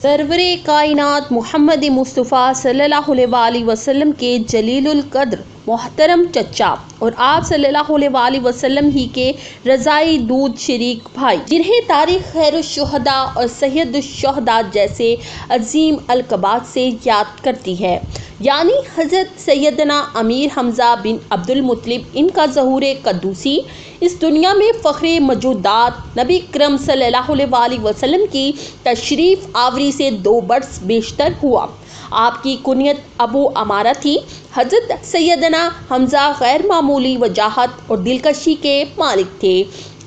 Server कायनात मोहम्मद मुस्तफ़ा सल्लल्लाहु अलैहि वसल्लम के जलीलुल कद्र मोहतरम चचा और आप सल्लल्लाहु अलैहि वसल्लम ही के रज़ाई दूध शरीक भाई, जिन्हें तारीख़ खैरुश्शुहदा और सैयदुश्शुहदा जैसे अजीम अलक़बात से याद करती है, यानी हज़रत सैयदना अमीर हमज़ा बिन अब्दुल मुत्तलिब इनका ज़हूर क़द्दूसी इस दुनिया में फ़ख्रे मौजूदात नबी अकरम सल्लल्लाहु अलैहि वसल्लम की तशरीफ़ आवरी से 2 बरस बेशतर हुआ। आपकी कुनियत अबू अमारा थी। हज़रत सैयदना हमज़ा गैर मामूली वजाहत और दिलकशी के मालिक थे।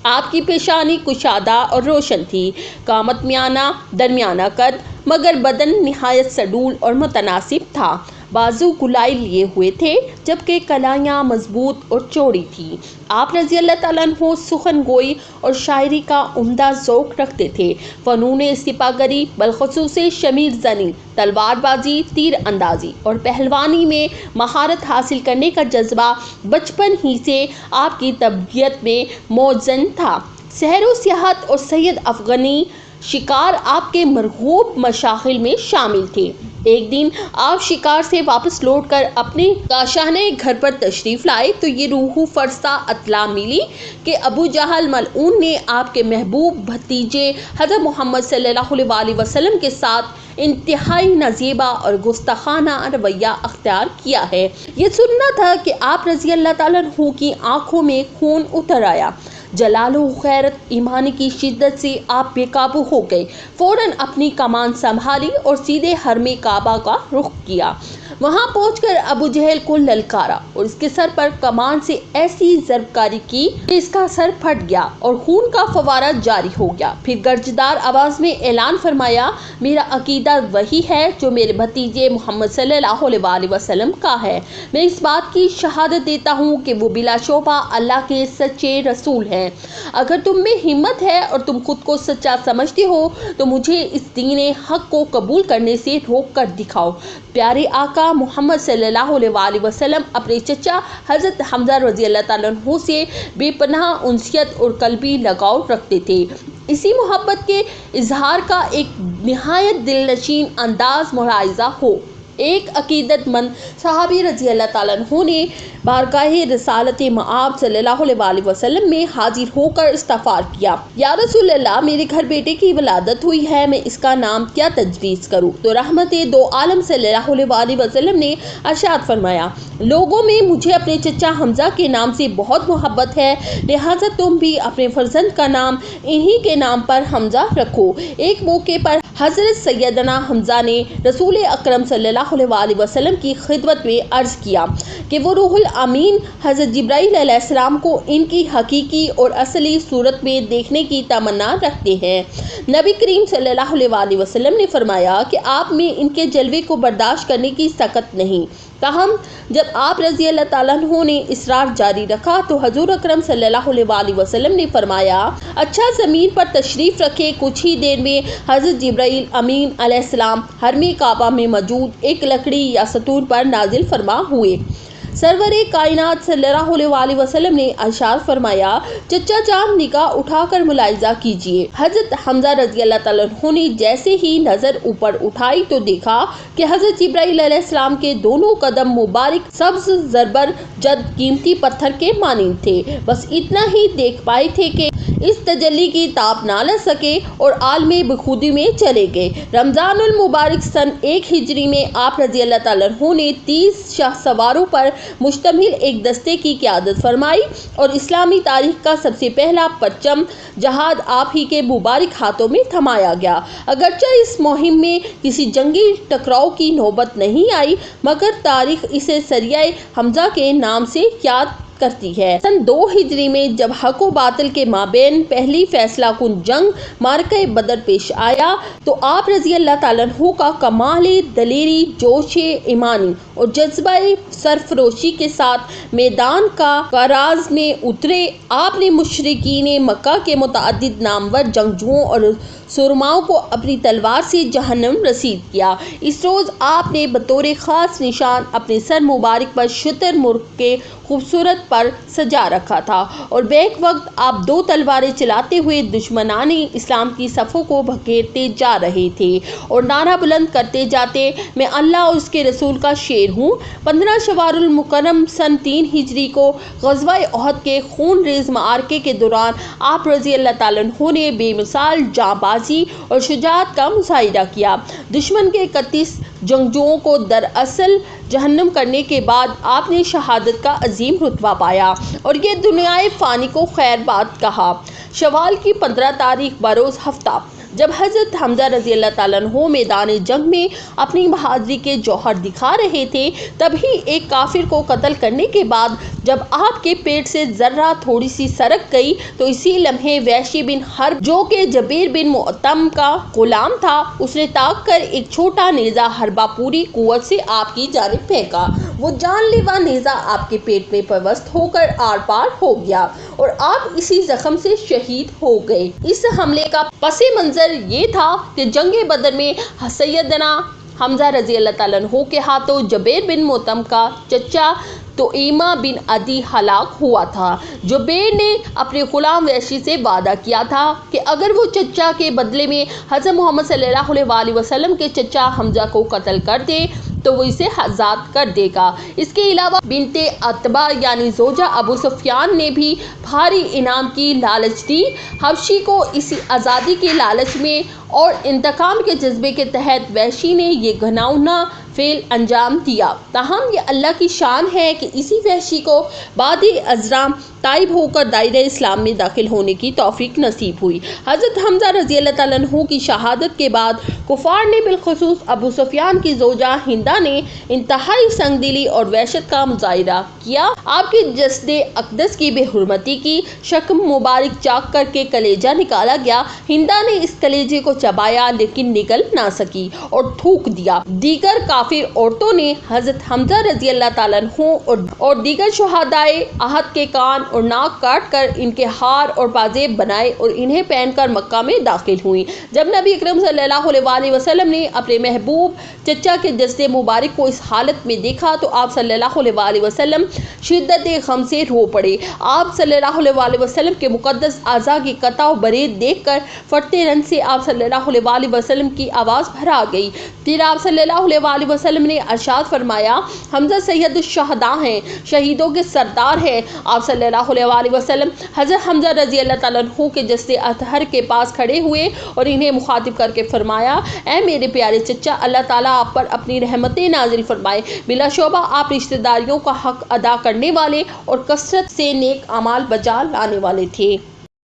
आपकी पेशानी कुशादा और रोशन थी। कामत मियाना दरमियाना कद, मगर बदन निहायत सडूल और मुतनासिब था। बाजू गुलाई लिए हुए थे, जबकि कलाइयाँ मजबूत और चौड़ी थी। आप रज़ी अल्लाह ताला अन्हु सुखन गोई और शायरी का उम्दा ज़ौक़ रखते थे। फ़नून सिपागरी बलखसूस शमीर ज़नी, तलवारबाजी, तीर अंदाजी और पहलवानी में महारत हासिल करने का जज्बा बचपन ही से आपकी तबीयत में मौजूद था। सहर व सियाहत और सैयद अफ़ग़नी शिकार आपके मरगूब मशागिल में शामिल थे। एक दिन आप शिकार से वापस लौटकर अपने काशाने घर पर तशरीफ़ लाए तो ये रूह फरसा अतला मिली कि अबू जहल मलऊन ने आपके महबूब भतीजे हज़रत मोहम्मद सल्लल्लाहु अलैहि वसल्लम के साथ इंतहाई नज़ीबा और गुस्ताखाना रवैया अख्तियार किया है। ये सुनना था कि आप रज़ी अल्लाह ताला अन्हु की आंखों में खून उतर आया। जलालो गैरत ईमान की शिद्दत से आप बेकाबू हो गए। फ़ौरन अपनी कमान संभाली और सीधे हरमे काबा का रुख किया। वहां पहुंचकर अबू जहल को ललकारा और इसके सर पर कमान से ऐसी ज़रबकारी की कि इसका सर फट गया और खून का फवारा जारी हो गया। फिर गर्जदार आवाज़ में ऐलान फरमाया, मेरा अकीदा वही है जो मेरे भतीजे मोहम्मद सल्लल्लाहु अलैहि वसल्लम का है। मैं इस बात की शहादत देता हूँ कि वो बिलाशुबा अल्लाह के सच्चे रसूल हैं। अगर तुम में हिम्मत है और तुम खुद को सच्चा समझते हो तो मुझे इस दीन हक को कबूल करने से रोक कर दिखाओ। प्यारे आका मोहम्मद सल्लल्लाहु अलैहि वसल्लम अपने चचा हज़रत हमज़ा रज़ी अल्लाह ताला अन्हु से बेपनाह उनसियत और कल्बी लगाव रखते थे। इसी मोहब्बत के इजहार का एक निहायत दिलनशीन अंदाज मुलाहिज़ा हो। एक अकीदतमंद सहाबी रज़ी अल्लाह ताला अन्हु ने बारगाहे रिसालत मआब सल्लल्लाहु अलैहि वसल्लम में हाजिर होकर इस्तग़फ़ार किया, या रसूल अल्लाह, मेरे घर बेटे की वलादत हुई है, मैं इसका नाम क्या तजवीज़ करूँ? तो रहमत दो आलम सल्लल्लाहु अलैहि वसल्लम ने इरशाद फरमाया, लोगों में मुझे अपने चचा हमज़ा के नाम से बहुत मोहब्बत है, लिहाजा तुम भी अपने फर्जंद का नाम इन्हीं के नाम पर हमज़ा रखो। एक मौके पर हज़रत सैयदना हमज़ा ने रसूल अकरम सल्लल्लाहु अलैहि वसल्लम की खिदमत में अर्ज़ किया कि वो रूहुल अमीन हज़रत जिब्राईल अलैहिस्सलाम को इनकी हकीकी और असली सूरत में देखने की तमन्ना रखते हैं। नबी करीम सल्लल्लाहु अलैहि वसल्लम ने फरमाया कि आप में इनके जलवे को बर्दाश्त करने की ताकत नहीं। ताहम जब आप रज़ी अल्लाह ताला अन्हु ने इसरार जारी रखा तो हजूर अकरम सल्लल्लाहु अलैहि वसल्लम ने फरमाया, अच्छा ज़मीन पर तशरीफ़ रखे। कुछ ही देर में हज़रत जिब्राईल अमीन अलैहिस्सलाम हरमे काबा में मौजूद एक लकड़ी या सतून पर नाजिल फरमा हुए। सरवर कायनात सल्लल्लाहु अलैहि वसल्लम ने इरशाद फरमाया, चचा जान निगाह उठाकर मुलाहिज़ा कीजिए। हज़रत हमज़ा रज़ी अल्लाह ताला अन्हु ने जैसे ही नज़र ऊपर उठाई तो देखा कि हज़रत जिब्राईल अलैहिस्सलाम के दोनों कदम मुबारक सब्ज़ ज़रबर जद कीमती पत्थर के मानिंद थे। बस इतना ही देख पाए थे कि इस तजल्ली की ताप ना ल सके और आलमे बखुदी में चले गए। रमज़ानुल मुबारक सन 1 हिजरी में आप रज़ी अल्लाह ताला अन्हु ने 30 शाह सवारों पर मुश्तमिल एक दस्ते की क़यादत फरमाई और इस्लामी तारीख का सबसे पहला परचम जहाद आप ही के मुबारक हाथों में थमाया गया। अगरचे इस मुहिम में किसी जंगी टकराव की नौबत नहीं आई, मगर तारीख इसे सरिया हमज़ा के नाम से याद करती है। सन 2 हिजरी में जब हक व बातिल के माबेन पहली फैसला कुन जंग मार्के बदर पेश आया तो आप रज़ी अल्लाह ताला अन्हु का कमाल दलेरी, जोश ईमानी और जज्बा सरफरोशी के साथ मैदान का कराज में उतरे। आपने मुशरिकीन मक्का के मुतअद्दिद नामवर जंगजुओं और سرماؤں کو اپنی تلوار سے جہنم رسید کیا۔ اس روز آپ نے بطور خاص نشان اپنے سر مبارک پر شتر مرغ کے خوبصورت پر سجا رکھا تھا اور بیک وقت آپ 2 تلواریں چلاتے ہوئے دشمنان اسلام کی صفوں کو بکھیرتے جا رہے تھے اور نعرہ بلند کرتے جاتے، میں اللہ اور اس کے رسول کا شیر ہوں۔ 15 شوال المکرم سن 3 ہجری کو غزوہ احد کے خون ریز معرکے کے دوران آپ رضی اللہ تعالیٰ عنہ نے بے مثال جاں بازی اور شجاعت کا مظاہرہ کیا۔ دشمن کے 31 جنگجوؤں کو دراصل جہنم کرنے کے بعد آپ نے شہادت کا عظیم رتبہ پایا اور یہ دنیائے فانی کو خیر بات کہا۔ شوال کی 15 تاریخ بروز ہفتہ جب حضرت حمزہ رضی اللہ تعالیٰ عنہ میدان جنگ میں اپنی بہادری کے جوہر دکھا رہے تھے، تبھی ایک کافر کو قتل کرنے کے بعد جب آپ کے پیٹ سے ذرہ تھوڑی سی سرک گئی تو اسی لمحے وحشی بن حرب جو کہ جبیر بن معتم کا غلام تھا، اس نے طاق کر ایک چھوٹا نیزہ حربہ پوری قوت سے آپ کی جانب پھینکا۔ وہ جان لیوا نیزہ آپ کے پیٹ میں پیوست ہو کر آر پار ہو گیا اور آپ اسی زخم سے شہید ہو گئے۔ اس حملے کا پس منظر یہ تھا کہ جنگ بدر میں سیدنا حمزہ رضی اللہ تعالیٰ عنہ کے ہاتھوں جبیر بن معتم کا چچا طعیمہ بن عدی ہلاک ہوا تھا۔ جبیر نے اپنے غلام وحشی سے وعدہ کیا تھا کہ اگر وہ چچا کے بدلے میں حضرت محمد صلی اللہ علیہ وسلم کے چچا حمزہ کو قتل کر دے تو وہ اسے آزاد کر دے گا۔ اس کے علاوہ بنت عتبہ یعنی زوجہ ابو سفیان نے بھی بھاری انعام کی لالچ دی۔ حبشی کو اسی آزادی کے لالچ میں اور انتقام کے جذبے کے تحت وحشی نے یہ گھناؤنا فعل انجام دیا۔ تاہم یہ اللہ کی شان ہے کہ اسی وحشی کو بعد ازاں تائب ہو کر دائرہ اسلام میں داخل ہونے کی توفیق نصیب ہوئی۔ حضرت حمزہ رضی اللہ تعالیٰ عنہ کی شہادت کے بعد کفار نے بالخصوص ابو سفیان کی زوجہ ہندہ نے انتہائی سنگ دلی اور وحشت کا مظاہرہ کیا۔ آپ کے جسد اقدس کی بے حرمتی کی، شکم مبارک چاک کر کے کلیجہ نکالا گیا۔ ہندہ نے اس کلیجے کو چبایا لیکن نگل نہ سکی اور تھوک دیا۔ دیگر کافر عورتوں نے حضرت حمزہ رضی اللہ تعالیٰ عنہ اور دیگر شہدائے احد کے کان اور ناک کاٹ کر ان کے ہار اور پازیب بنائے اور انہیں پہن کر مکہ میں داخل ہوئیں۔ جب نبی اکرم صلی اللہ علیہ وسلم نے اپنے محبوب چچا کے جسد مبارک کو اس حالت میں دیکھا تو آپ صلی اللہ علیہ وسلم شدت غم سے رو پڑے۔ آپ صلی اللہ علیہ وسلم کے مقدس اعضاء کی قطع و برید دیکھ کر پھٹتے رنج سے آپ صلی اللہ علیہ وسلم کی آواز بھرا گئی۔ پھر آپ صلی اللہ علیہ وسلم نے ارشاد فرمایا، حمزہ سید الشہداء ہیں، شہیدوں کے سردار ہیں۔ آپ صلی اللہ علیہ وسلم حضرت حمزہ رضی اللہ تعالیٰ عنہ کے جسد اطہر کے پاس کھڑے ہوئے اور انہیں مخاطب کر کے فرمایا، اے میرے پیارے چچا، اللہ تعالیٰ آپ پر اپنی رحمتیں نازل فرمائے۔ بلا شبہ آپ رشتہ داریوں کا حق ادا کرنے والے اور کثرت سے نیک اعمال بجا لانے والے تھے۔